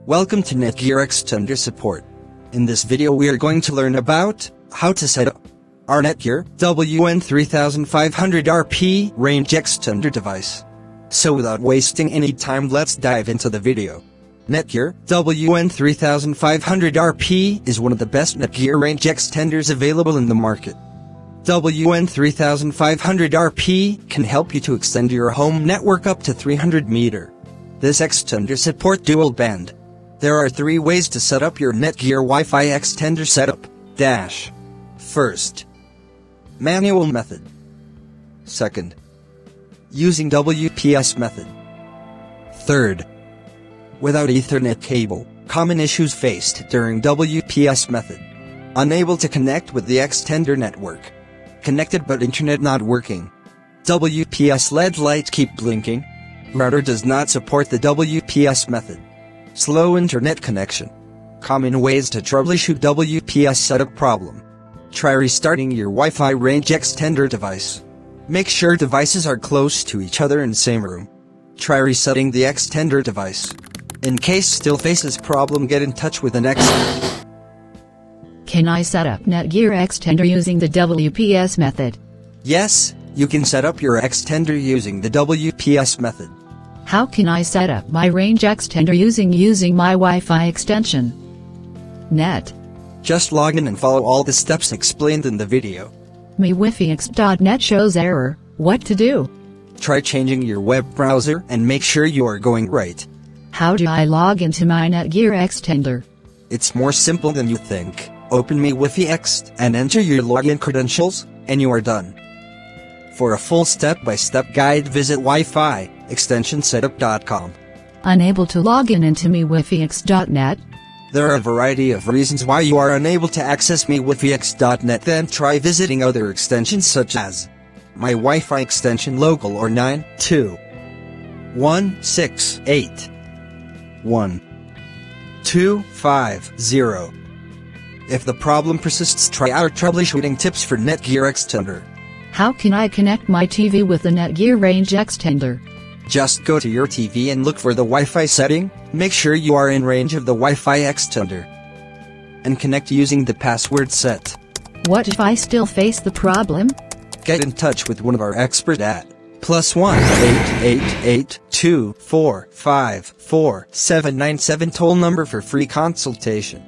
Welcome to Netgear Extender support. In this video we are going to learn about how to set up our Netgear WN3500RP Range Extender device. So without wasting any time, let's dive into the video. Netgear WN3500RP is one of the best Netgear range extenders available in the market. WN3500RP can help you to extend your home network up to 300 meters. This extender supports dual band. There are 3 ways to set up your Netgear Wi-Fi extender setup. First, manual method. Second, using WPS method. Third, without Ethernet cable. Common issues faced during WPS method. Unable to connect with the extender network. Connected but internet not working. WPS LED lights keep blinking. Router does not support the WPS method. Slow internet connection. Common ways to troubleshoot WPS setup problem. Try restarting your Wi-Fi range extender device. Make sure devices are close to each other in same room. Try resetting the extender device. In case still faces problem, get in touch with an expert. Can I set up Netgear extender using the WPS method? Yes, you can set up your extender using the WPS method. How can I set up my range extender using my Wi-Fi extension? Net. Just log in and follow all the steps explained in the video. Mywifiext.net shows error. What to do? Try changing your web browser and make sure you are going right. How do I log into my Netgear extender? It's more simple than you think. Open Mywifiext and enter your login credentials, and you are done. For a full step-by-step guide, visit wifi-extensionsetup.com. Unable to log in into Mywifiext.net? There are a variety of reasons why you are unable to access Mywifiext.net. Then try visiting other extensions such as Mywifiext.local or 921681250. If the problem persists, try our troubleshooting tips for Netgear extender. How can I connect my TV with the Netgear range extender? Just go to your TV and look for the Wi-Fi setting. Make sure you are in range of the Wi-Fi extender. And connect using the password set. What if I still face the problem? Get in touch with one of our experts at +1 888 245 4797 toll number for free consultation.